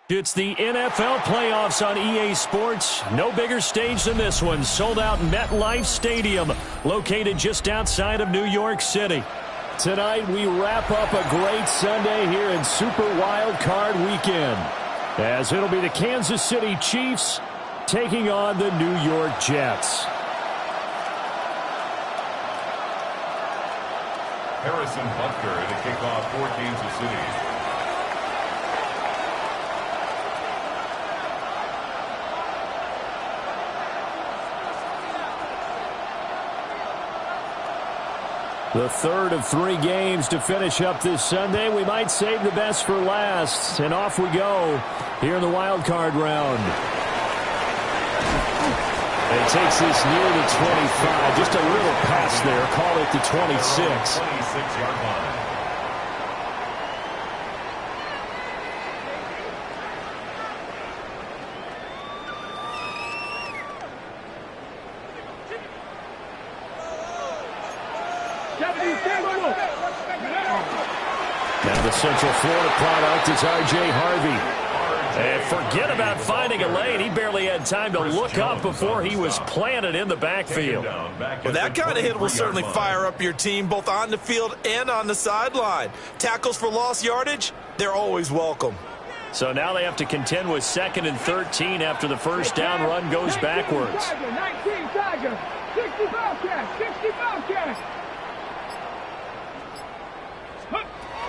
It's the NFL playoffs on EA Sports. No bigger stage than this one. Sold out MetLife Stadium, located just outside of New York City. Tonight, we wrap up a great Sunday here in Super Wild Card Weekend, as it'll be the Kansas City Chiefs taking on the New York Jets. Harrison Butker to kick off for Kansas City. The third of 3 games to finish up this Sunday. We might save the best for last. And off we go here in the wild card round. And takes this near the 25. Just a little pass there. Call it the 26. 26-yard line. Now the Central Florida product is R.J. Harvey. And forget about finding a lane. He barely had time to look up before he was planted in the backfield. Well, that kind of hit will certainly fire up your team, both on the field and on the sideline. Tackles for lost yardage, they're always welcome. So now they have to contend with 2nd and 13 after the first down run goes backwards. 19 Tiger, 65 catch, 65 catch.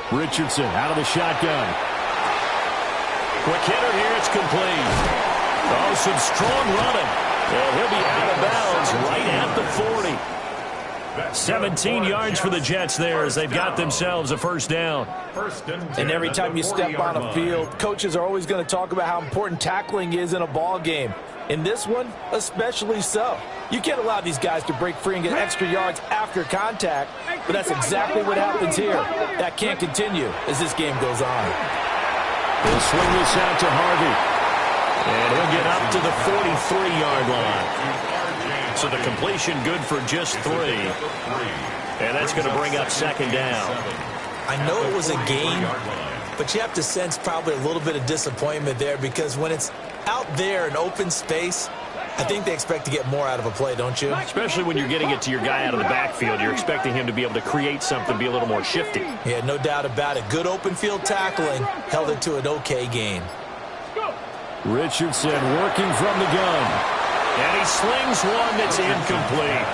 Richardson out of the shotgun. Quick hitter here, it's complete. Oh, some strong running. And he'll be out of bounds right at the 40. 17 yards for the Jets there as they've got themselves a first down. And every time you step on a field, coaches are always going to talk about how important tackling is in a ball game. In this one, especially so. You can't allow these guys to break free and get extra yards after contact, but that's exactly what happens here. That can't continue as this game goes on. He'll swing this out to Harvey. And he'll get up to the 43-yard line. So the completion good for just 3. And that's going to bring up 2nd down. I know it was a gain, but you have to sense probably a little bit of disappointment there because when it's out there in open space, I think they expect to get more out of a play, don't you? Especially when you're getting it to your guy out of the backfield. You're expecting him to be able to create something, be a little more shifty. Yeah, no doubt about it. Good open field tackling held it to an okay gain. Richardson working from the gun. And he slings one that's incomplete.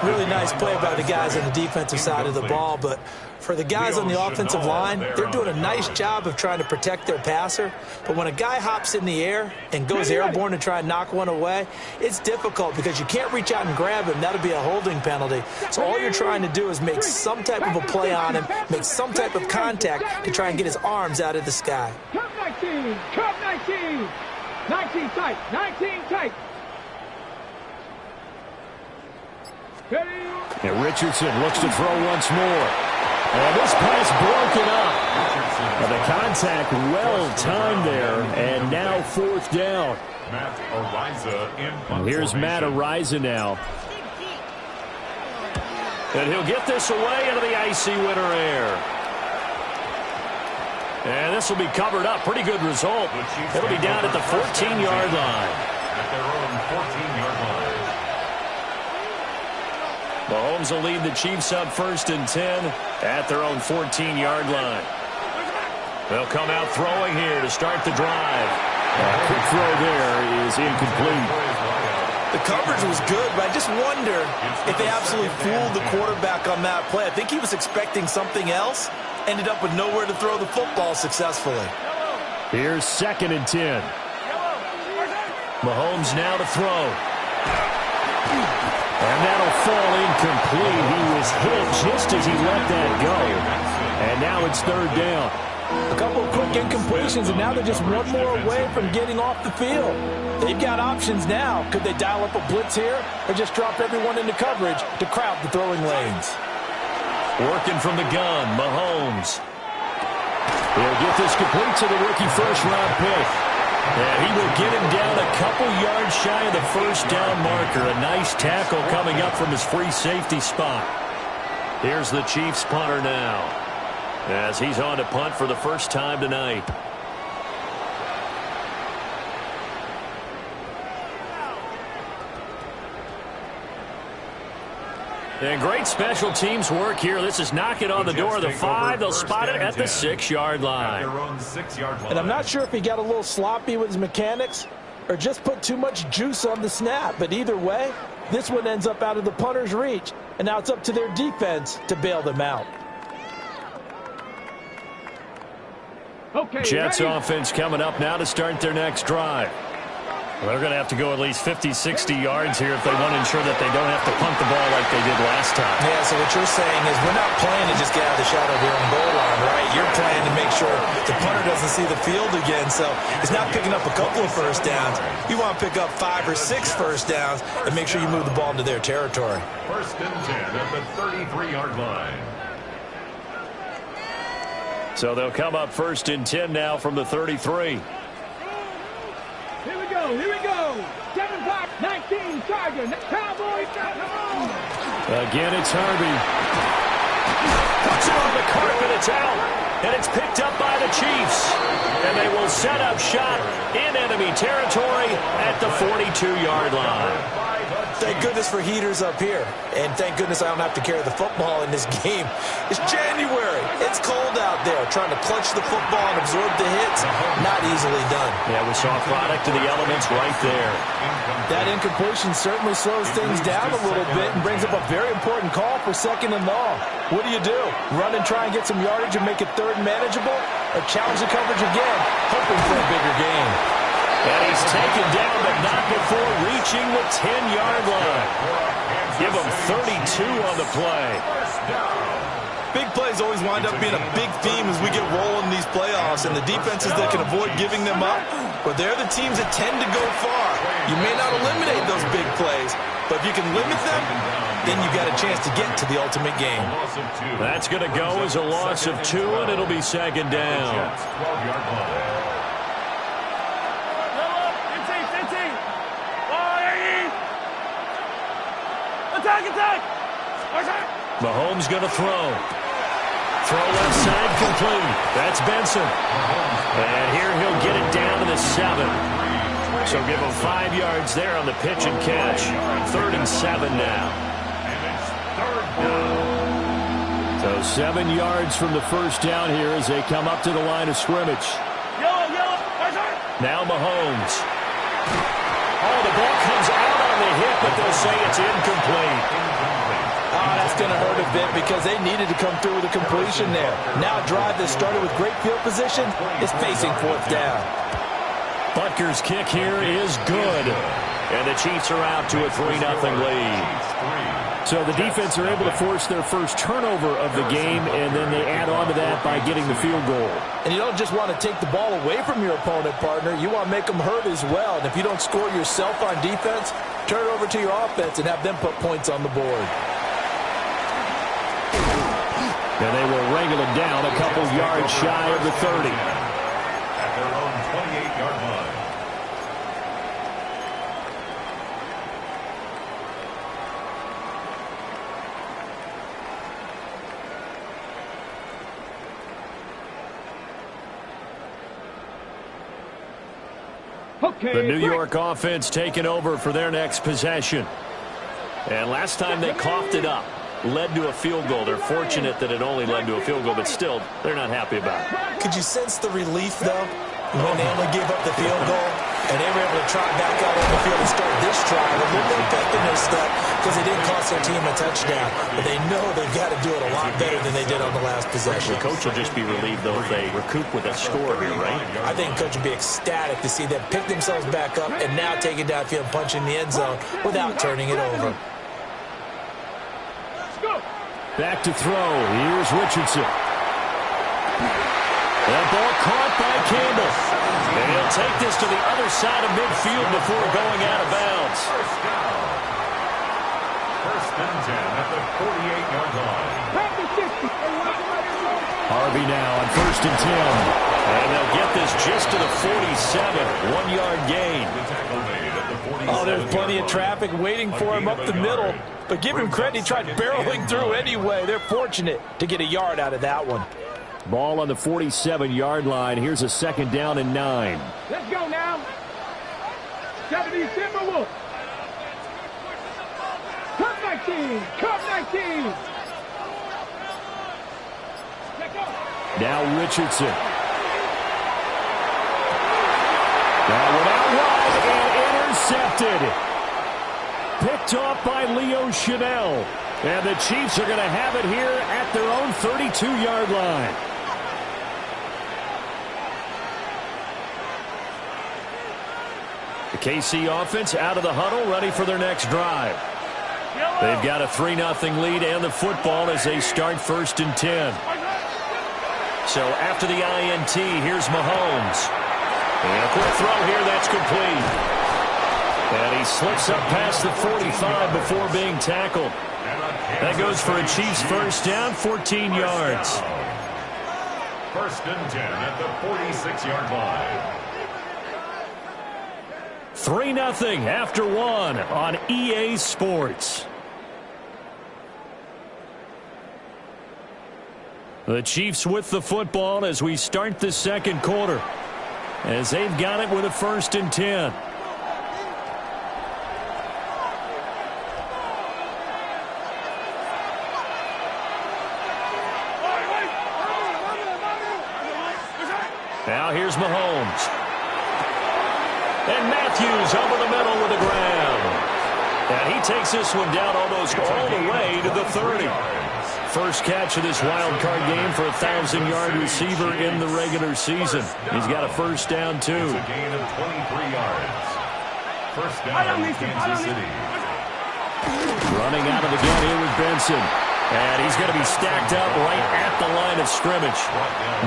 Really nice play by the guys on the defensive side of the ball, but for the guys on the offensive line, they're doing a nice job of trying to protect their passer. But when a guy hops in the air and goes airborne to try and knock one away, it's difficult because you can't reach out and grab him. That'll be a holding penalty. So all you're trying to do is make some type of a play on him, make some type of contact to try and get his arms out of the sky. Cup 19, Cup 19, 19 tight, 19 tight. And Richardson looks to throw once more. And this pass broken up. And the contact well timed there. And now 4th down. Here's Matt Ariza now. And he'll get this away into the icy winter air. And this will be covered up. Pretty good result. It'll be down at the 14-yard line. At their own 14-yard line. Mahomes will lead the Chiefs up 1st and 10 at their own 14-yard line. They'll come out throwing here to start the drive. A quick throw there is incomplete. The coverage was good, but I just wonder if they absolutely fooled the quarterback on that play. I think he was expecting something else, ended up with nowhere to throw the football successfully. Here's 2nd and 10. Mahomes now to throw. And that'll fall incomplete. He was hit just as he let that go. And now it's 3rd down. A couple of quick incompletions, and now they're just one more away from getting off the field. They've got options now. Could they dial up a blitz here or just drop everyone into coverage to crowd the throwing lanes? Working from the gun, Mahomes. He'll get this complete to the rookie first-round pick. And he will get him down a couple yards shy of the first down marker. A nice tackle coming up from his free safety spot. Here's the Chiefs punter now, as he's on to punt for the first time tonight. And great special teams work here. This is knocking on the door of the 5. They'll spot it at the 6-yard line. And I'm not sure if he got a little sloppy with his mechanics or just put too much juice on the snap. But either way, this one ends up out of the punter's reach. And now it's up to their defense to bail them out. Okay, Jets ready? offense coming up now to start their next drive. They're going to have to go at least 50, 60 yards here if they want to ensure that they don't have to punt the ball like they did last time. Yeah, so what you're saying is we're not playing to just get out of the shadow of your own goal line, right? You're playing to make sure the punter doesn't see the field again. So it's not picking up a couple of first downs. You want to pick up 5 or 6 first downs and make sure you move the ball into their territory. First and 10 at the 33-yard line. So they'll come up first and 10 now from the 33. Here we go, here we go. 7-5, 19, Charger, Cowboys, Again, it's Harvey. Puts it on the carpet, it's out. And it's picked up by the Chiefs. And they will set up shop in enemy territory at the 42-yard line. Thank goodness for heaters up here. And thank goodness I don't have to carry the football in this game. It's January. It's cold out there. Trying to clutch the football and absorb the hits, not easily done. Yeah, we saw a product of the elements right there. That incompletion certainly slows things down a little bit and brings up a very important call for 2nd and long. What do? Run and try and get some yardage and make it 3rd and manageable? Or challenge the coverage again, hoping for a bigger gain? And he's taken down, but not before reaching the 10-yard line. Give him 32 on the play. Big plays always wind up being a big theme as we get rolling in these playoffs, and the defenses that can avoid giving them up, but they're the teams that tend to go far. You may not eliminate those big plays, but if you can limit them, then you've got a chance to get to the ultimate game. That's going to go as a loss of 2, and it'll be 2nd down. Mahomes going to throw. Throw left side complete. That's Benson. And here he'll get it down to the 7. So give him 5 yards there on the pitch and catch. 3rd and 7 now. So 7 yards from the first down here as they come up to the line of scrimmage. Now Mahomes. Oh, the ball comes out on the hit, but they'll say it's incomplete. That's going to hurt a bit because they needed to come through with a completion there. Now a drive that started with great field position is facing 4th down. Butker's kick here is good. And the Chiefs are out to a 3-0 lead. So the defense are able to force their first turnover of the game, and then they add on to that by getting the field goal. And you don't just want to take the ball away from your opponent, partner. You want to make them hurt as well. And if you don't score yourself on defense, turn it over to your offense and have them put points on the board. And they will wrangle him down a couple yards shy of the 30. At their own 28-yard line. Okay, The New York offense taking over for their next possession. And last time they coughed it up, led to a field goal. They're fortunate that it only led to a field goal, but still, they're not happy about it. Could you sense the relief, though, when they only gave up the field goal and they were able to trot back out on the field and start this drive a little more pep in their step because they didn't cost their team a touchdown, but they know they've got to do it a lot better than they did on the last possession. The coach will just be relieved, though, if they recoup with a score here, right? I think coach would be ecstatic to see them pick themselves back up and now take it downfield and punch in the end zone without turning it over. Back to throw. Here's Richardson. That ball caught by Campbell. And he'll take this to the other side of midfield before going out of bounds. First and 10 at the 48-yard line. Harvey now on 1st and 10. And they'll get this just to the 47. 1-yard gain. Oh, there's plenty of traffic waiting for him up the middle. But give him credit, he tried barreling through anyway. They're fortunate to get a yard out of that one. Ball on the 47-yard line. Here's a 2nd down and 9. Let's go now. 70 Timberwolves. Come back, 19. Cup 19. Now Richardson. Now without wide and intercepted. Picked off by Leo Chanel. And the Chiefs are going to have it here at their own 32-yard line. The KC offense out of the huddle, ready for their next drive. They've got a 3-0 lead and the football as they start 1st and 10. So after the INT, here's Mahomes. And a quick throw here, that's complete. And he slips up past the 45 before being tackled. That goes for a Chiefs first down, 14 yards. 1st and 10 at the 46-yard line. 3-0 after 1 on EA Sports. The Chiefs with the football as we start the second quarter, as they've got it with a 1st and 10. Now here's Mahomes. And Matthews over the middle with the ground. And he takes this one down almost all the way to the 30. First catch of this wild card game for a 1,000-yard receiver in the regular season. He's got a first down, too. It's a gain of 23 yards. First down, Kansas City. Running out of the gun here with Benson. And he's going to be stacked up right at the line of scrimmage.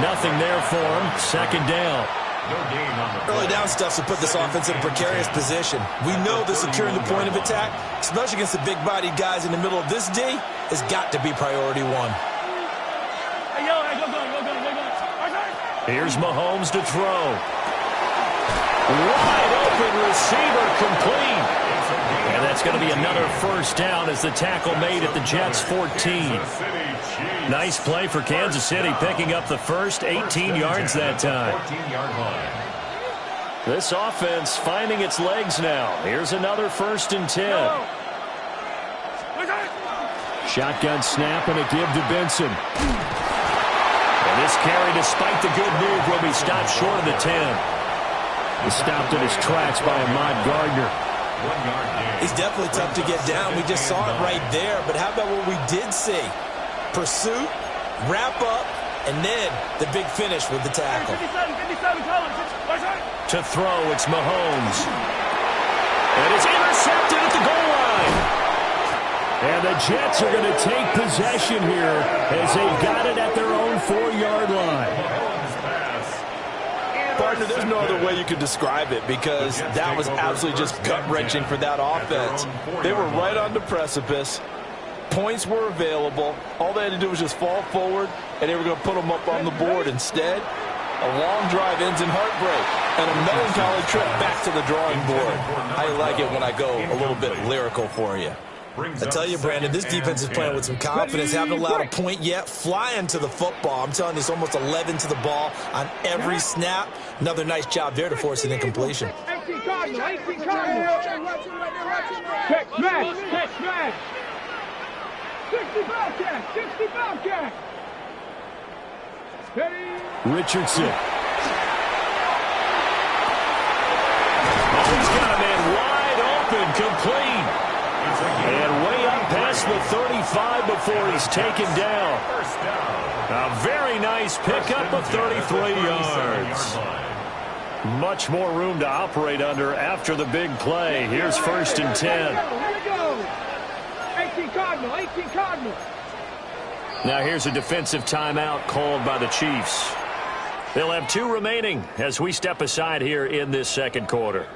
Nothing there for him. Second down. Early down stuff to put this offense in a precarious position. We know that securing the point of attack, especially against the big-bodied guys in the middle of this D, has got to be priority one. Here's Mahomes to throw. Wide open receiver complete. And that's going to be another first down as the tackle made at the Jets' 14. Nice play for Kansas City, picking up the first, 18 yards that time. This offense finding its legs now. Here's another 1st and 10. Shotgun snap and a give to Benson. And this carry, despite the good move, will be stopped short of the 10. He's stopped in his tracks by Ahmad Gardner. He's definitely tough to get down. We just saw it right there. But how about what we did see? Pursuit, wrap up, and then the big finish with the tackle. To throw, it's Mahomes. And it's intercepted at the goal line. And the Jets are going to take possession here as they've got it at their own 4-yard line. Partner, there's no other way you could describe it because that was absolutely just gut-wrenching for that offense. They were right on the precipice. Points were available. All they had to do was just fall forward, and they were going to put them up on the board. Instead, a long drive ends in heartbreak and a melancholy trip back to the drawing board. I like it when I go a little bit lyrical for you. I tell you, Brandon, this defense is playing with some confidence. Haven't allowed a point yet. Flying to the football. I'm telling you, it's almost 11 to the ball on every snap. Another nice job there to force an incompletion. 18 Cardinal, 18 Cardinal. Check smash, check smash. 60 Bobcat, 60 Bobcat. Richardson. Oh, he's got a man wide open, complete. And way up past the 35 before he's taken down. A very nice pickup of 33 yards. Much more room to operate under after the big play. Here's 1st and 10. Here we go. 18 Cardinal, 18 Cardinal. Now here's a defensive timeout called by the Chiefs. They'll have 2 remaining as we step aside here in this second quarter.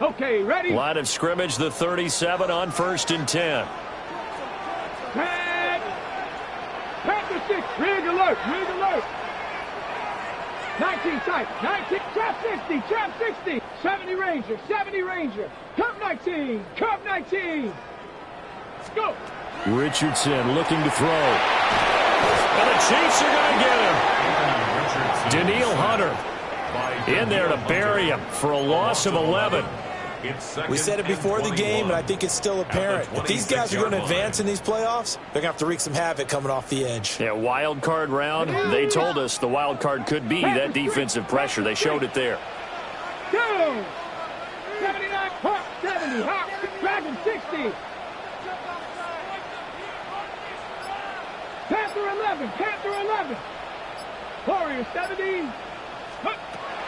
Okay, ready? Line of scrimmage, the 37 on 1st and 10. Pack the 6, rig alert, rig alert. 19 tight, 19, trap 60, trap 60. 70 Ranger, 70 Ranger. Cup 19, Cup 19. Let's go. Richardson looking to throw. And the Chiefs are going to get him. Daniil Hunter in there to bury him for a loss of 11. We said it before the game, and I think it's still apparent. If these guys are going to advance in these playoffs, they're going to have to wreak some havoc coming off the edge. Yeah, wild card round. They told us the wild card could be that defensive pressure. They showed it there. 2, 79, Hawk 70, Hawk, Dragon 60. Panther 11, Panther 11. Warrior 70.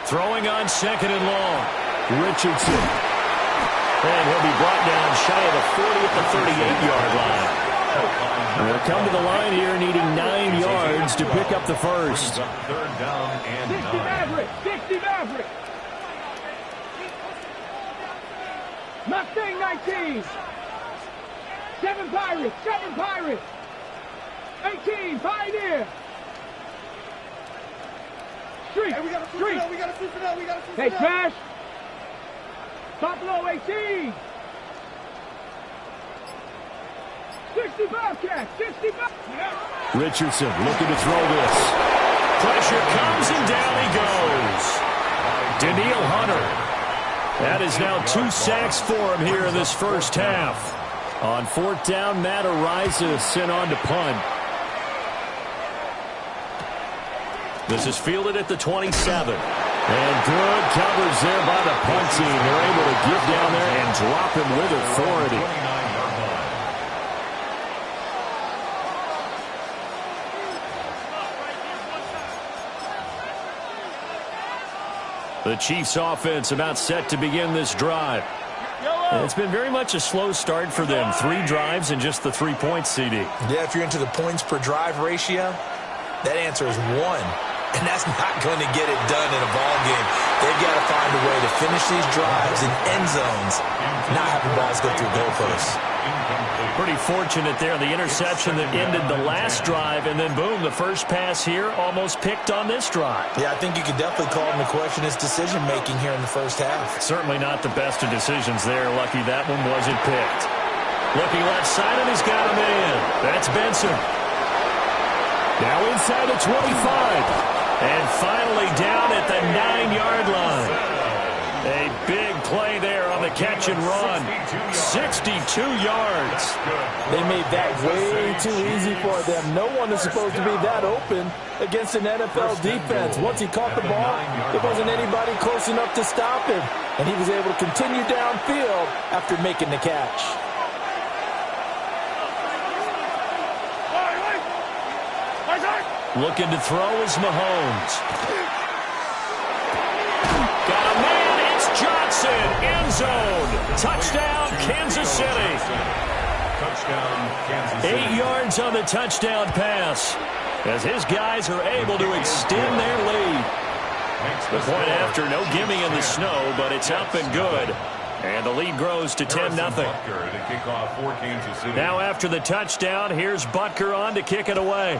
Throwing on second and long. Richardson. And he'll be brought down shy of the 40 at the 38-yard line. They'll come to the line here needing 9 yards to pick up the first. 60 Maverick, 60 Maverick. Mustang 19. 7 Pirates, 7 Pirates. 18, Pioneer. Street, Street. Hey, Trash. Buffalo 18. 60 Bobcats, 60 Bobcats. Richardson looking to throw this. Pressure comes and down he goes. Daniil Hunter. That is now 2 sacks for him here in this first half. On 4th down, Matt Ariza sent on to punt. This is fielded at the 27. And good covers there by the punt team. They're able to get down there and drop him with authority. The Chiefs offense about set to begin this drive. And it's been very much a slow start for them. 3 drives and just the 3 points, CD. Yeah, if you're into the points per drive ratio, that answer is 1. And that's not going to get it done in a ball game. They've got to find a way to finish these drives in end zones, not have the balls go through goalposts. Pretty fortunate there. The interception that ended the last drive, and then boom, the first pass here almost picked on this drive. Yeah, I think you could definitely call him to question his decision-making here in the first half. Certainly not the best of decisions there. Lucky that one wasn't picked. Looking left side, and he's got him in. That's Benson. Now inside the 25. And finally down at the 9-yard line. A big play there on the catch and run. 62 yards. They made that way too easy for them. No one is supposed to be that open against an NFL defense. Once he caught the ball, there wasn't anybody close enough to stop him. And he was able to continue downfield after making the catch. Looking to throw is Mahomes. Got a man, it's Johnson. End zone. Touchdown, Kansas City. Touchdown, Kansas City. 8 yards on the touchdown pass as his guys are able to extend their lead. The point after, no gimme in the snow, but it's up and good. And the lead grows to 10-0. Now after the touchdown, here's Butker on to kick it away.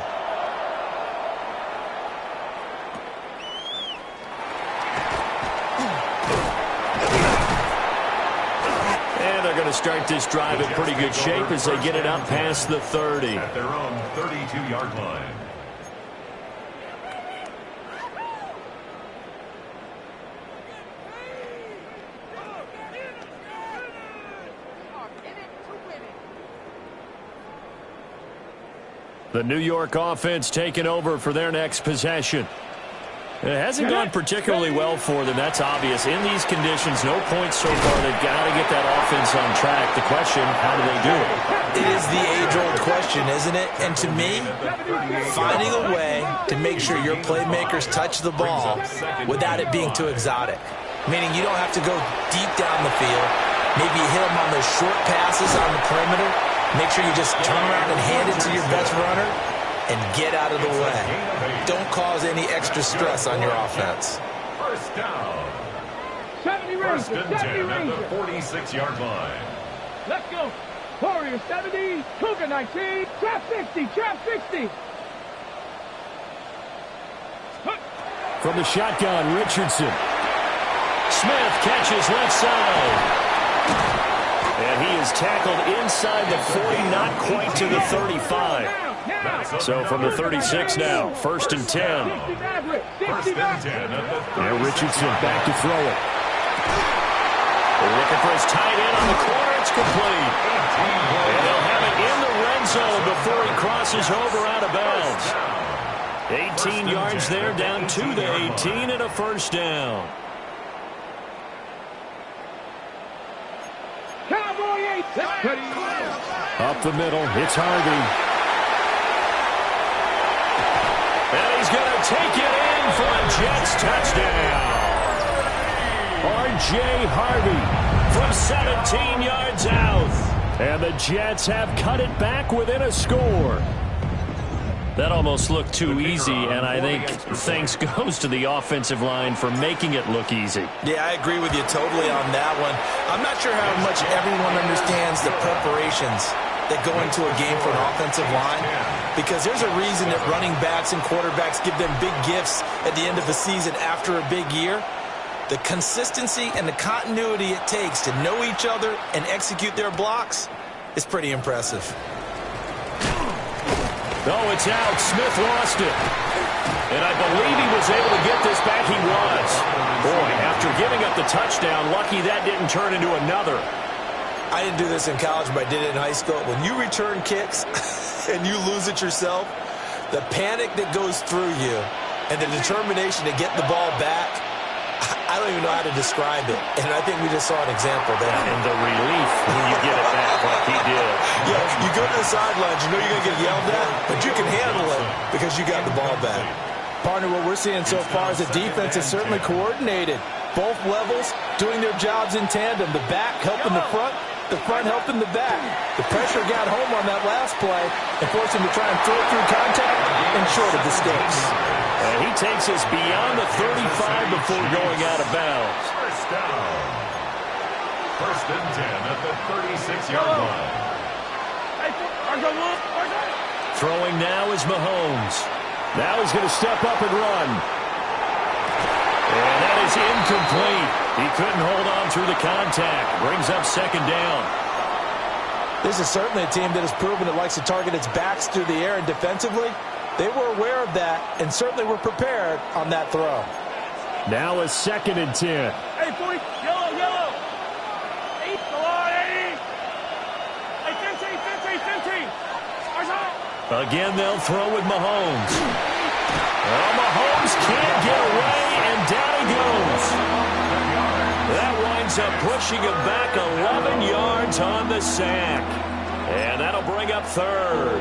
Going to start this drive in pretty good shape as they get it up past the 30. At their own 32-yard line. The New York offense taking over for their next possession. It hasn't gone particularly well for them. That's obvious. In these conditions, no points so far. They've got to get that offense on track. The question, how do they do it? It is the age-old question, isn't it? And to me, finding a way to make sure your playmakers touch the ball without it being too exotic. Meaning you don't have to go deep down the field. Maybe you hit them on those short passes on the perimeter. Make sure you just turn around and hand it to your best runner and get out of the way. Don't cause any extra stress on your offense. First down. 70 Ranger, First and 70 10 Ranger. at the 46-yard line. Let's go. Warrior 70, Cougar 19, trap 60, trap 60. From the shotgun, Richardson. Smith catches left side. And he is tackled inside the 40, not quite to the 35. So from the 36 now, first and 10. First and 10 at the 36. Now Richardson back to throw it. Looking for his tight end on the corner. It's complete. And they'll have it in the red zone before he crosses over out of bounds. 18 yards there, down to the 18 and a first down. Cowboy 8. Up the middle, it's Harvey. And he's going to take it in for a Jets touchdown. R.J. Harvey from 17 yards out. And the Jets have cut it back within a score. That almost looked too easy, and I think thanks goes to the offensive line for making it look easy. Yeah, I agree with you totally on that one. I'm not sure how much everyone understands the preparations that go into a game for an offensive line, because there's a reason that running backs and quarterbacks give them big gifts at the end of the season after a big year. The consistency and the continuity it takes to know each other and execute their blocks is pretty impressive. Oh, it's out. Smith lost it. And I believe he was able to get this back. He was. Boy, after giving up the touchdown, lucky that didn't turn into another. I didn't do this in college, but I did it in high school. When you return kicks and you lose it yourself, the panic that goes through you and the determination to get the ball back, I don't even know how to describe it. And I think we just saw an example there. And the relief when you get it back like he did. Yeah, you go to the sidelines, you know you're going to get yelled at, but you can handle it because you got the ball back. Partner, what we're seeing so far is the defense is certainly coordinated. Both levels doing their jobs in tandem. The back helping the front helping the back. The pressure got home on that last play and forced him to try and throw through contact and short of the sticks. And he takes us beyond the 35 before going out of bounds. First down. First and 10 at the 36-yard line. Throwing now is Mahomes. Now he's going to step up and run. And that is incomplete. He couldn't hold on through the contact. Brings up second down. This is certainly a team that has proven it likes to target its backs through the air and defensively. They were aware of that and certainly were prepared on that throw. Now a second and 10. Hey, boy, yellow. 8, go on, 80. Hey, 15. Again, they'll throw with Mahomes. Well, Mahomes can't get away, and down he goes. That winds up pushing him back 11 yards on the sack. And that'll bring up third.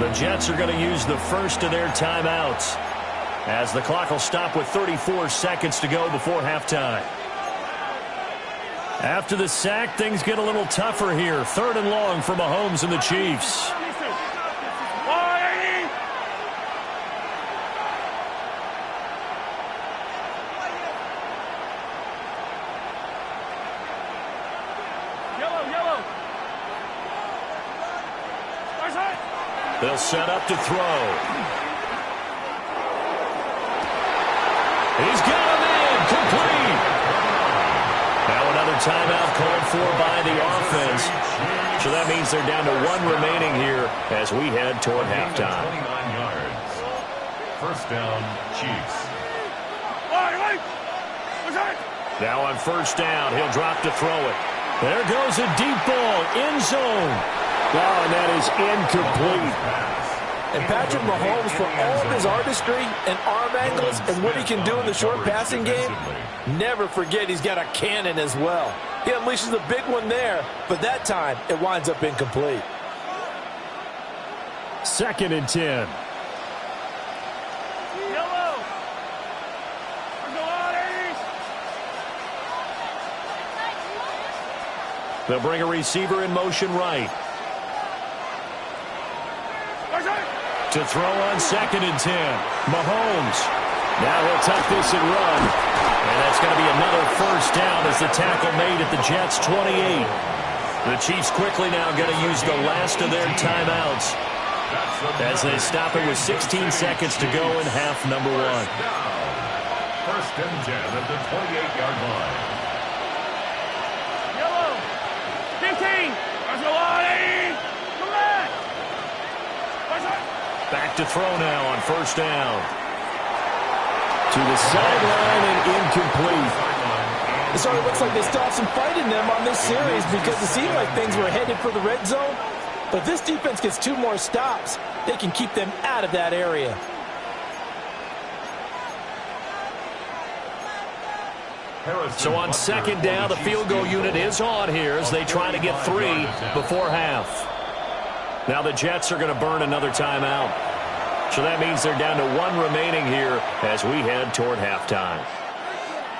The Jets are going to use the first of their timeouts, as the clock will stop with 34 seconds to go before halftime. After the sack, things get a little tougher here. Third and long for Mahomes and the Chiefs. They'll set up to throw. He's got him in. Complete. Now another timeout called for by the offense. So that means they're down to one remaining here as we head toward halftime. 29 yards. First down, Chiefs. Now on first down, he'll drop to throw it. There goes a deep ball, end zone. Oh, and that is incomplete. And Patrick Mahomes, for all of his artistry and arm angles and what he can do in the short passing game, never forget he's got a cannon as well. He unleashes a big one there, but that time it winds up incomplete. Second and 10. They'll bring a receiver in motion right. To throw on second and 10. Mahomes. Now he'll tuck this and run. And that's going to be another first down as the tackle made at the Jets' 28. The Chiefs quickly now going to use the last of their timeouts as they stop it with 16 seconds to go in half number one. First and 10 at the 28-yard line. 15. Back to throw now on first down. To the sideline and incomplete. It sort of looks like they still have some fight in them on this series because it seemed like things were headed for the red zone. But if this defense gets 2 more stops, they can keep them out of that area. So on second down, the field goal unit is on here as they try to get 3 before half. Now the Jets are going to burn another timeout. So that means they're down to 1 remaining here as we head toward halftime.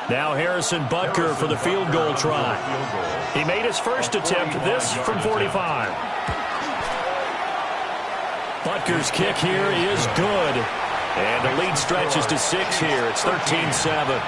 Now Harrison Butker for the field goal try. He made his first attempt, this from 45. Butker's kick here is good. And the lead stretches to 6 here. It's 13-7.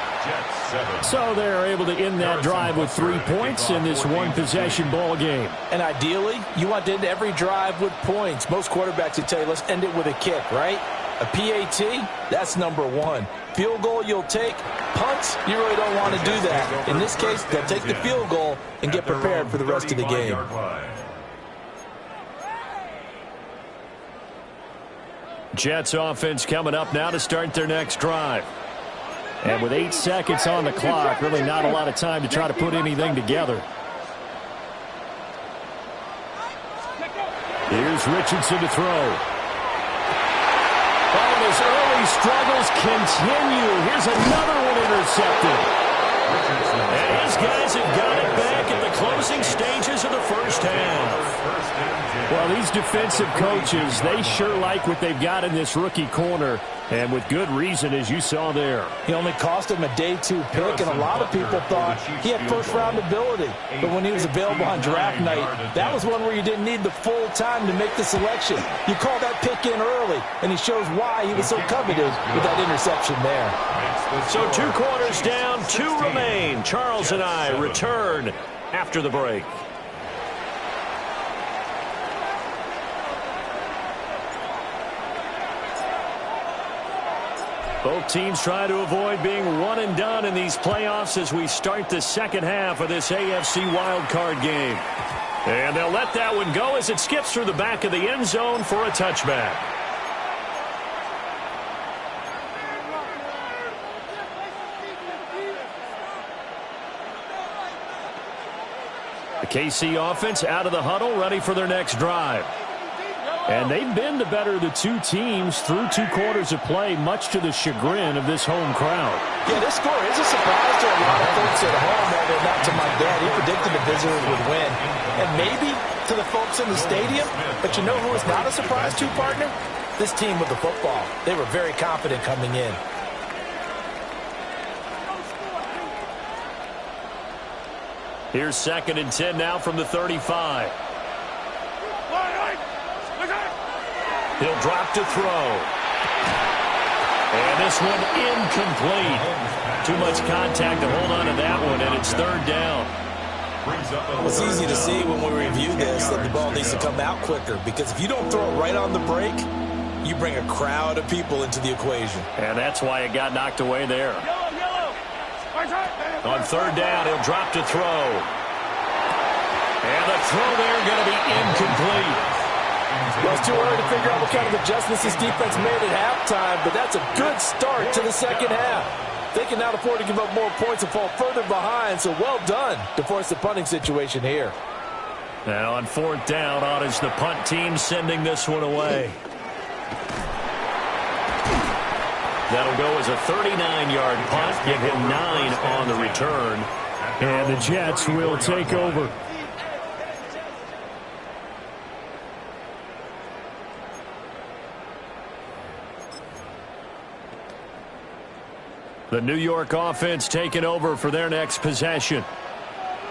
So they're able to end that drive with 3 points in this one-possession ball game. And ideally, you want to end every drive with points. Most quarterbacks would tell you, let's end it with a kick, right? A PAT, that's number 1. Field goal you'll take. Punts, you really don't want to do that. In this case, they'll take the field goal and get prepared for the rest of the game. Jets offense coming up now to start their next drive. And with 8 seconds on the clock, really not a lot of time to try to put anything together. Here's Richardson to throw. Oh, his early struggles continue. Here's another one intercepted. And his guys have got it back at the closing stages of the first half. Well, these defensive coaches, they sure like what they've got in this rookie corner, and with good reason, as you saw there. He only cost him a day 2 pick, and a lot of people thought he had first-round ability. But when he was available on draft night, that was one where you didn't need the full time to make the selection. You call that pick in early, and he shows why he was so coveted with that interception there. So 2 quarters down, 2 remain. Charles and I return after the break. Both teams try to avoid being one and done in these playoffs as we start the second half of this AFC wildcard game. And they'll let that one go as it skips through the back of the end zone for a touchback. The KC offense out of the huddle, ready for their next drive. And they've been the better of the 2 teams through 2 quarters of play, much to the chagrin of this home crowd. Yeah, this score is a surprise to a lot of folks at home, although not to my dad. He predicted the visitors would win. And maybe to the folks in the stadium, but you know who is not a surprise to, partner? This team with the football. They were very confident coming in. Here's 2nd and 10 now from the 35. He'll drop to throw. And this one incomplete. Too much contact to hold on to that one, and it's 3rd down. It's easy to see when we review this that the ball needs to come out quicker, because if you don't throw it right on the break, you bring a crowd of people into the equation. And that's why it got knocked away there. On 3rd down, he'll drop to throw. And the throw there going to be incomplete. Well, it's too early to figure out what kind of adjustments this defense made at halftime, but that's a good start to the second half. They can now afford to give up more points and fall further behind, so well done to force the punting situation here. Now on 4th down, on is the punt team sending this one away. That'll go as a 39-yard punt, give him 9 on the return. And the Jets will take over. The New York offense taking over for their next possession.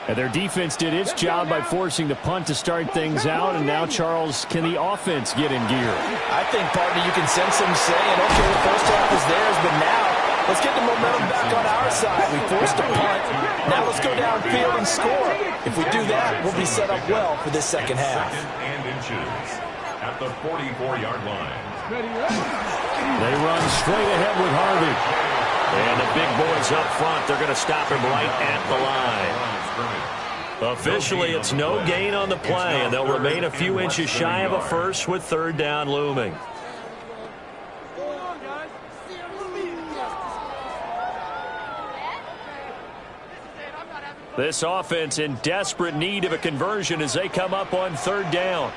And their defense did its job by forcing the punt to start things out. And now, Charles, can the offense get in gear? I think, partner, you can sense them saying, okay, the first half is theirs, but now let's get the momentum back on our side. We forced a punt. Now let's go downfield and score. If we do that, we'll be set up well for this second half. 2nd and inches at the 44-yard line. They run straight ahead with Harvey. And the big boys up front, they're going to stop him right at the line. Officially, it's no gain on the play, and they'll remain a few inches shy of a first with 3rd down looming. This offense in desperate need of a conversion as they come up on third down.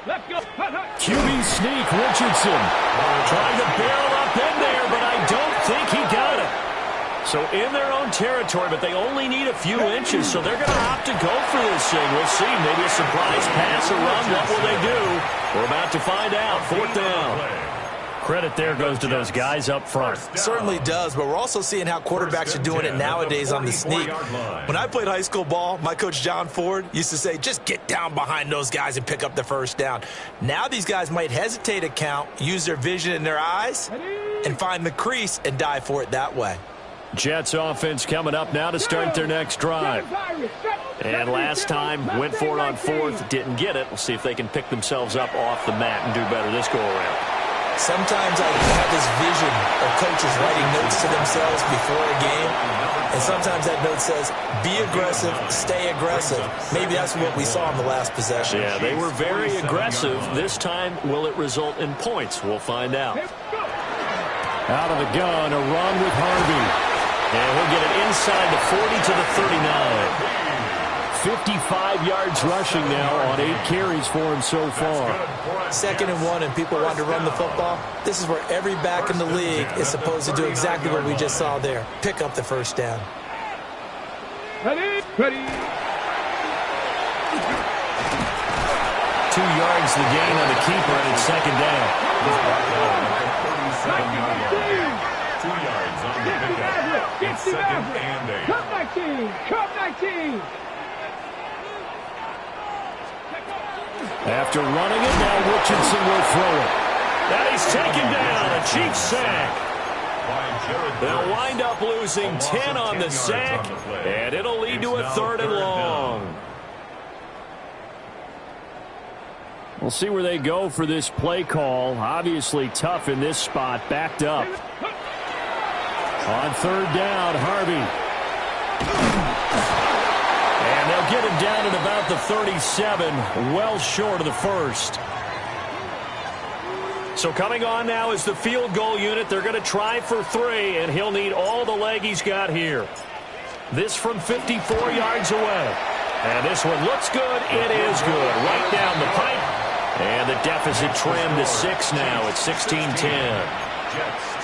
Let's go. QB sneak, Richardson. Trying to barrel up in there, but I don't think he got it. So in their own territory, but they only need a few inches, so they're going to opt to go for this thing. We'll see. Maybe a surprise pass or run. What will they do? We're about to find out. Fourth down. Credit there goes to those guys up front. Certainly does, but we're also seeing how quarterbacks are doing it nowadays on the sneak. When I played high school ball, my coach John Ford used to say, just get down behind those guys and pick up the first down. Now these guys might hesitate to count, use their vision in their eyes, and find the crease and dive for it that way. Jets offense coming up now to start their next drive. And last time, went for it on fourth, didn't get it. We'll see if they can pick themselves up off the mat and do better this go-around. Sometimes I have this vision of coaches writing notes to themselves before a game, and sometimes that note says, be aggressive, stay aggressive. Maybe that's what we saw in the last possession. Yeah, they were very aggressive. This time, will it result in points? We'll find out. Out of the gun, a run with Harvey. And he'll get it inside the 40 to the 39. 55 yards rushing now on 8 carries for him so far. 2nd and 1, and people want to run the football. This is where every back in the league is supposed to do exactly what we just saw there. Pick up the first down. Ready. 2 yards the gain on the keeper, and it's 2nd down. 2 yards on the pickup. It's 2nd and 8. Cup 19. Cup 19. After running it, now Richardson will throw it. Now he's taken down. A Chiefs sack. They'll wind up losing 10 on the sack, and it'll lead to a 3rd and long. We'll see where they go for this play call. Obviously tough in this spot, backed up. On 3rd down, Harvey. And they'll get him down at about the 37, well short of the first. So coming on now is the field goal unit. They're going to try for 3, and he'll need all the leg he's got here. This from 54 yards away. And this one looks good. It is good. Right down the pipe. And the deficit trimmed to 6 now at 16-10.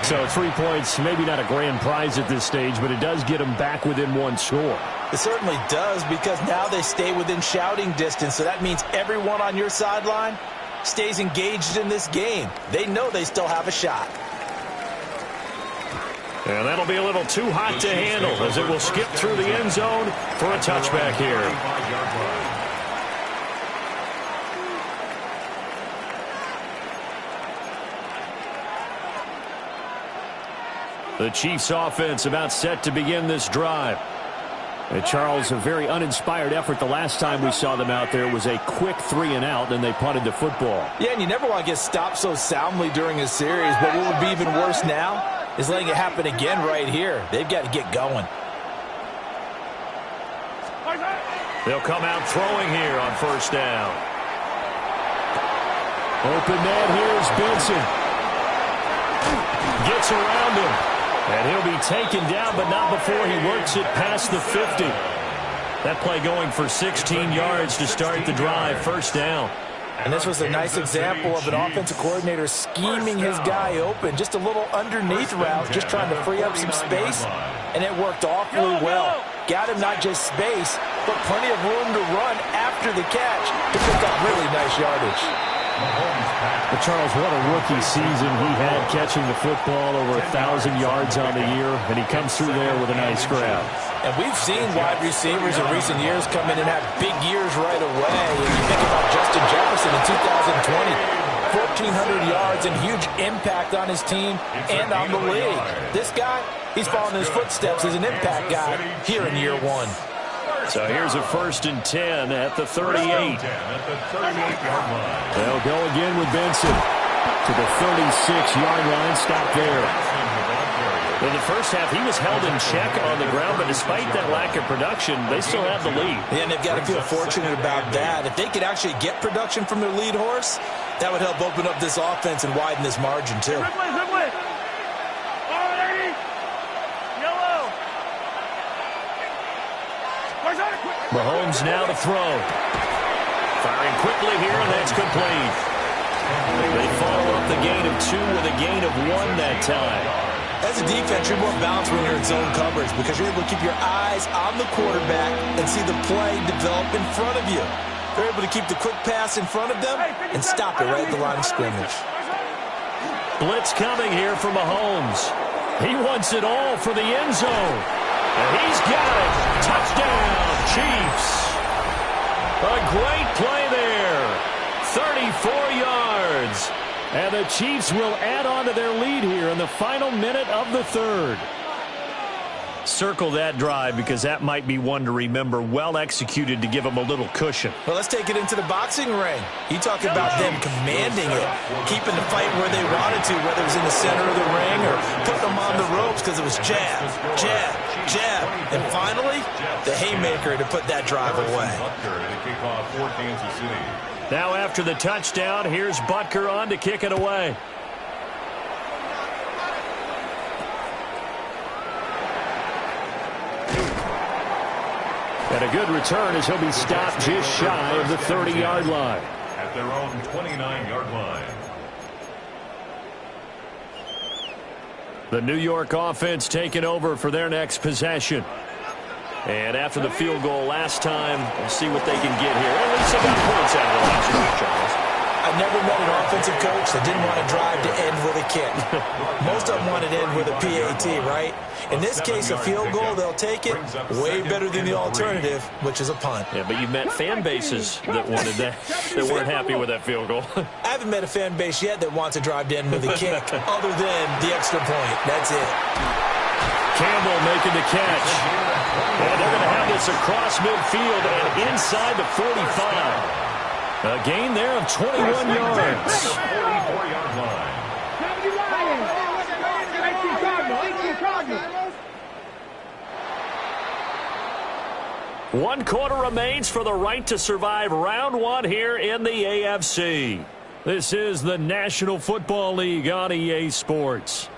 So 3 points, maybe not a grand prize at this stage, but it does get them back within 1 score. It certainly does, because now they stay within shouting distance, so that means everyone on your sideline stays engaged in this game. They know they still have a shot. And that'll be a little too hot to handle as it will skip through the end zone for a touchback here. The Chiefs offense about set to begin this drive. And Charles, a very uninspired effort the last time we saw them out there. It was a quick 3 and out, then they punted the football. Yeah, and you never want to get stopped so soundly during a series, but what would be even worse now is letting it happen again right here. They've got to get going. They'll come out throwing here on 1st down. Open man, here's Benson. Gets around him. And he'll be taken down, but not before he works it past the 50. That play going for 16 yards to start the drive. 1st down. And this was a nice example of an offensive coordinator scheming his guy open. Just a little underneath route, just trying to free up some space. And it worked awfully well. Got him not just space, but plenty of room to run after the catch to pick up really nice yardage. But Charles, what a rookie season he had, catching the football over 1,000 yards on the year, and he comes through there with a nice grab. And we've seen wide receivers in recent years come in and have big years right away. And you think about Justin Jefferson in 2020, 1,400 yards and huge impact on his team and on the league. This guy, he's following his footsteps as an impact guy here in year 1. So here's a 1st and 10 at the 38. They'll go again with Benson to the 36-yard line. Stop there. In the first half, he was held in check on the ground, but despite that lack of production, they still have the lead. Yeah, and they've got to feel fortunate about that. If they could actually get production from their lead horse, that would help open up this offense and widen this margin, too. Mahomes now to throw. Firing quickly here, and that's complete. They follow up the gain of 2 with a gain of 1 that time. As a defense, you're more balanced when you're in zone coverage because you're able to keep your eyes on the quarterback and see the play develop in front of you. They're able to keep the quick pass in front of them and stop it right at the line of scrimmage. Blitz coming here for Mahomes. He wants it all for the end zone. And he's got it. Touchdown, Chiefs. A great play there. 34 yards. And the Chiefs will add on to their lead here in the final minute of the third. Circle that drive because that might be one to remember. Well executed to give them a little cushion. Well, let's take it into the boxing ring. You talk about them commanding it, keeping the fight where they wanted to, whether it was in the center of the ring or putting them on the ropes because it was jab, jab, jab. And finally, the haymaker to put that drive away. Now after the touchdown, here's Butker on to kick it away. And a good return as he'll be stopped just shy of the 30-yard line. At their own 29-yard line. The New York offense taking over for their next possession. And after the field goal last time, we'll see what they can get here. At least they got points out of the last week, Charles. I've never met an offensive coach that didn't want to drive to end with a kick. Most of them want to end with a PAT, right? In this case, a field goal, they'll take it. Way better than the alternative, which is a punt. Yeah, but you've met fan bases that wanted that, that weren't happy with that field goal. I haven't met a fan base yet that wants to drive to end with a kick, other than the extra point. That's it. Campbell making the catch. And they're going to have this across midfield and inside the 45. A gain there of 21 yards. 44-yard line. 1 quarter remains for the right to survive round 1 here in the AFC. This is the National Football League on EA Sports.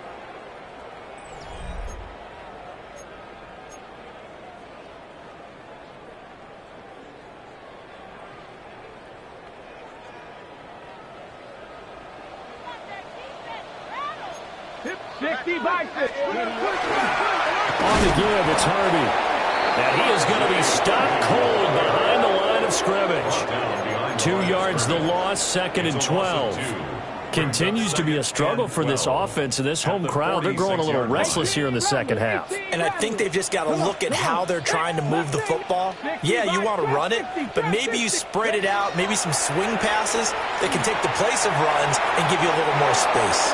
On the give, it's Harvey. And he is going to be stopped cold behind the line of scrimmage. 2 yards the loss, 2nd and 12. Continues to be a struggle for this offense and this home crowd. They're growing a little restless here in the second half. And I think they've just got to look at how they're trying to move the football. Yeah, you want to run it, but maybe you spread it out, maybe some swing passes that can take the place of runs and give you a little more space.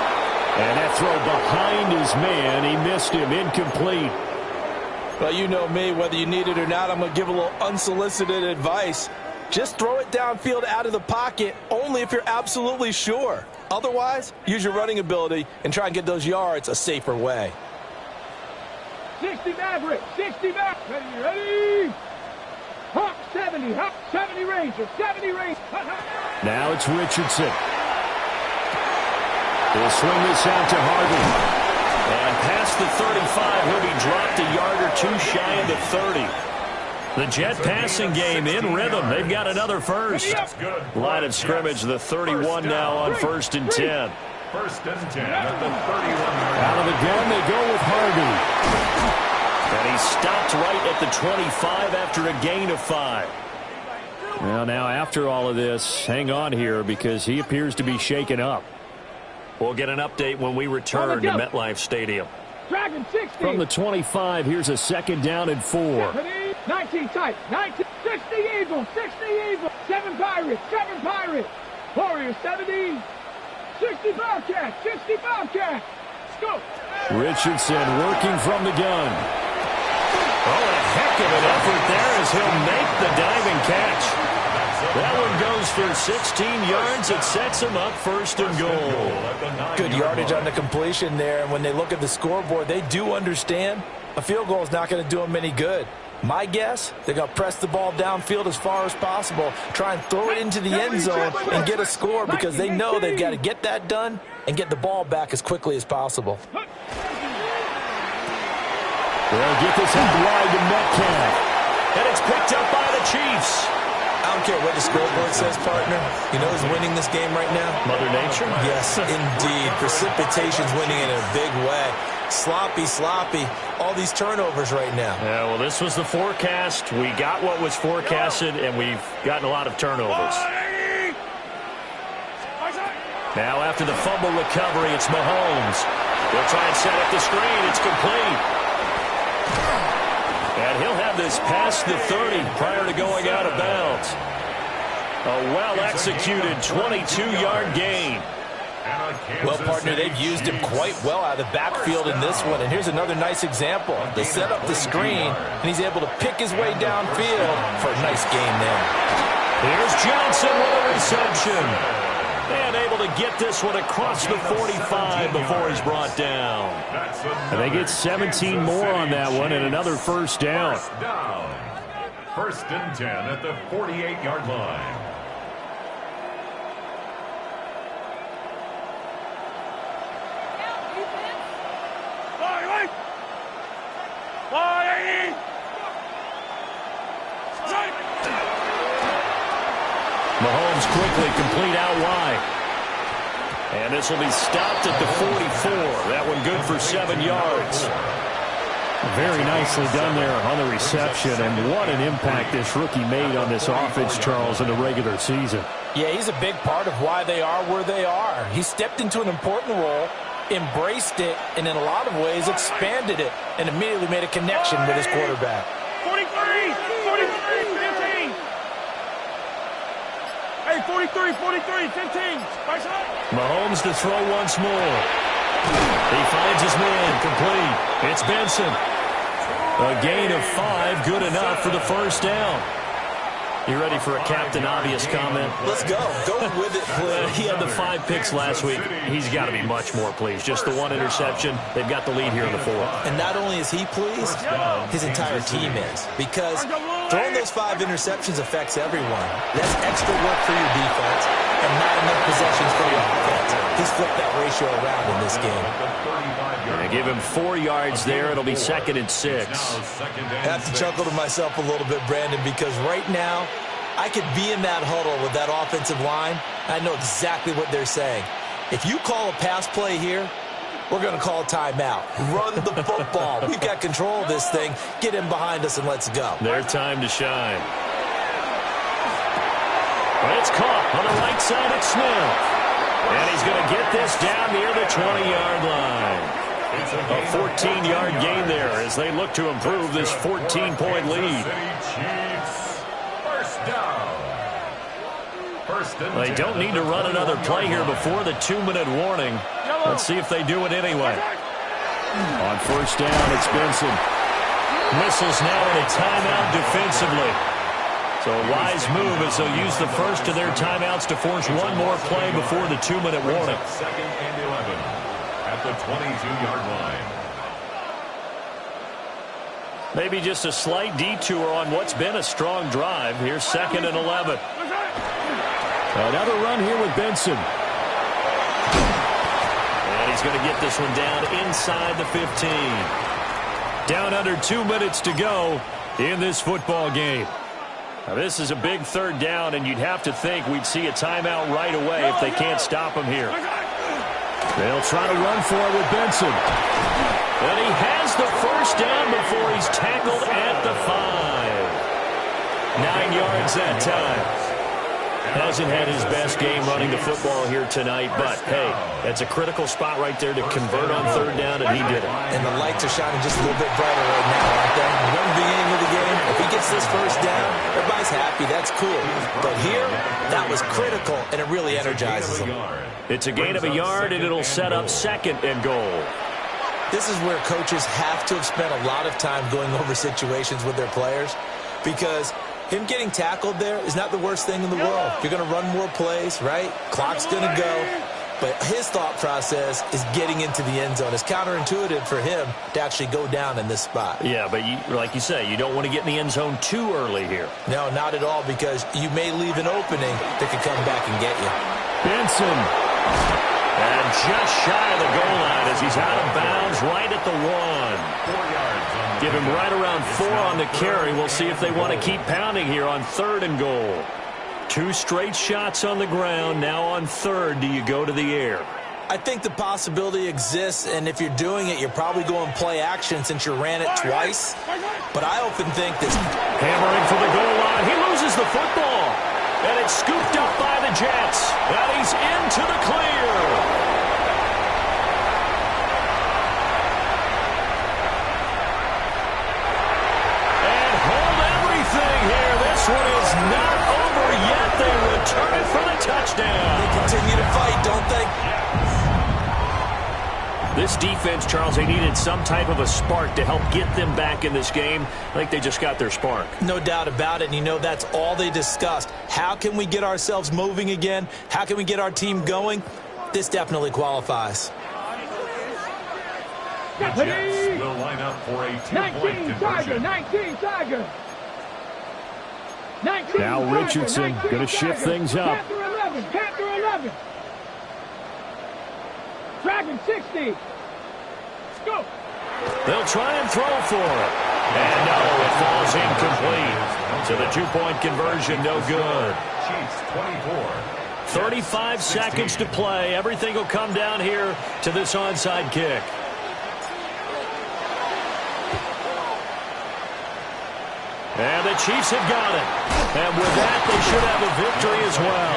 And that throw behind his man, he missed him, incomplete. Well, you know me, whether you need it or not, I'm going to give a little unsolicited advice. Just throw it downfield out of the pocket, only if you're absolutely sure. Otherwise, use your running ability and try and get those yards a safer way. 60 Maverick, 60 Maverick, ready? Hawk 70 Ranger, 70 Ranger. Now it's Richardson. He'll swing this out to Harvey. And past the 35, he'll be dropped a yard or 2 shy of the 30. The Jet passing game in rhythm. They've got another first. Line of scrimmage, the 31 now on 1st and 10. 1st and 10 at the 31. Out of the gun, they go with Harvey. And he's stopped right at the 25 after a gain of 5. Well, now after all of this, hang on here because he appears to be shaken up. We'll get an update when we return to MetLife Stadium. Dragon 60. From the 25, here's a 2nd down and 4. 19 tight, 19, 60 Eagles, 60 Eagles, 7 Pirates, 7 Pirates. Warriors 70, 60 Bobcats, 60 Bobcats. Go. Richardson working from the gun. Oh, a heck of an effort there as he'll make the diving catch. That one goes for 16 yards. It sets him up 1st and goal. Good yardage on the completion there. And when they look at the scoreboard, they do understand a field goal is not going to do them any good. My guess, they're going to press the ball downfield as far as possible, try and throw it into the end zone and get a score because they know they've got to get that done and get the ball back as quickly as possible. They'll get this out wide to Metcalf. And it's picked up by the Chiefs. I don't care what the scoreboard says, partner. You know who's winning this game right now? Mother Nature? Yes, indeed. Precipitation's winning in a big way. Sloppy, sloppy. All these turnovers right now. Yeah, well, this was the forecast. We got what was forecasted, and we've gotten a lot of turnovers. Now, after the fumble recovery, it's Mahomes. He'll try and set up the screen. It's complete. And he'll have this past the 30 prior to going out of bounds. A well-executed 22-yard gain. Well, partner, they've used him quite well out of the backfield in this one. And here's another nice example. They set up the screen, and he's able to pick his way downfield for a nice gain there. Here's Johnson with a reception. And able to get this one across the 45 before he's brought down. And they get 17 more on that one and another first down. First and 10 at the 48-yard line. Mahomes quickly complete out wide. And this will be stopped at the 44. That one good for 7 yards. Very nicely done there on the reception. And what an impact this rookie made on this offense, Charles, in the regular season. Yeah, he's a big part of why they are where they are. He stepped into an important role, embraced it, and in a lot of ways expanded it, and immediately made a connection with his quarterback. 43, 15. Hey, 43, 15. Right side. Mahomes to throw once more. He finds his man, complete. It's Benson. A gain of 5, good enough for the first down. You ready for a Captain Obvious comment? Let's go. Go with it, please. He had the 5 picks last week. He's got to be much more pleased. Just the 1 interception. They've got the lead here in the 4th. And not only is he pleased, his entire team is. Because throwing those 5 interceptions affects everyone. That's extra work for your defense and not enough possessions for your offense. He's flipped that ratio around in this game. They give him 4 yards there. It'll be 2nd and 6. I have to chuckle to myself a little bit, Brandon, because right now I could be in that huddle with that offensive line. I know exactly what they're saying. If you call a pass play here, we're going to call a timeout. Run the football. We've got control of this thing. Get in behind us and let's go. Their time to shine. But it's caught on the right side at Smith. And he's going to get this down near the 20-yard line. A 14-yard gain there as they look to improve this 14-point lead. They don't need to run another play here before the 2-minute warning. Let's see if they do it anyway. On first down, it's Benson. Misses now in a timeout defensively. So a wise move as they'll use the first of their timeouts to force one more play before the 2-minute warning. 2nd and 11 at the 22-yard line. Maybe just a slight detour on what's been a strong drive. Here's 2nd and 11. Another run here with Benson. And he's going to get this one down inside the 15. Down under 2 minutes to go in this football game. Now, this is a big 3rd down, and you'd have to think we'd see a timeout right away if they can't stop him here. They'll try to run for it with Benson. And he has the first down before he's tackled at the 5. 9 yards that time. Hasn't had his best game running the football here tonight, but, hey, that's a critical spot right there to convert on 3rd down, and he did it. And the lights are shining just a little bit brighter right now, aren't they? Remember the beginning of the game? If he gets this first down, everybody's happy. That's cool. But here, that was critical, and it really energizes them. It's a gain of a yard, and it'll set up 2nd and goal. This is where coaches have to have spent a lot of time going over situations with their players, because him getting tackled there is not the worst thing in the world. You're going to run more plays, right? Clock's going to go. But his thought process is getting into the end zone. It's counterintuitive for him to actually go down in this spot. Yeah, but like you say, you don't want to get in the end zone too early here. No, not at all, because you may leave an opening that could come back and get you. Benson. And just shy of the goal line as he's out of bounds right at the 1. 4 yards on the Give him right around 4 on the carry. We'll see if they want to keep pounding here on 3rd and goal. 2 straight shots on the ground. Now on 3rd, do you go to the air? I think the possibility exists, and if you're doing it, you're probably going play action since you ran it twice. But I often think this... Hammering for the goal line. He loses the football. And it's scooped up by the Jets. And he's into the clear. And hold everything here. This one is not over yet. They return it for the touchdown. They continue to fight, don't they? This defense, Charles, they needed some type of a spark to help get them back in this game. I think they just got their spark. No doubt about it, and you know that's all they discussed. How can we get ourselves moving again? How can we get our team going? This definitely qualifies. The Jets will line up for a 2-point 19 conversion. Tiger, 19 Tiger. 19 Now Tiger, Richardson 19 going to shift Tiger. things up. Panther 11, Panther 11. Dragon 60. Go. They'll try and throw for it. And no, it falls incomplete. So the 2-point conversion, no good. Chiefs 24. 35 seconds to play. Everything will come down here to this onside kick. And the Chiefs have got it. And with that, they should have a victory as well.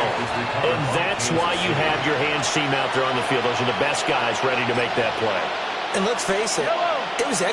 And that's why you have your hands team out there on the field. Those are the best guys ready to make that play. And let's face it, it was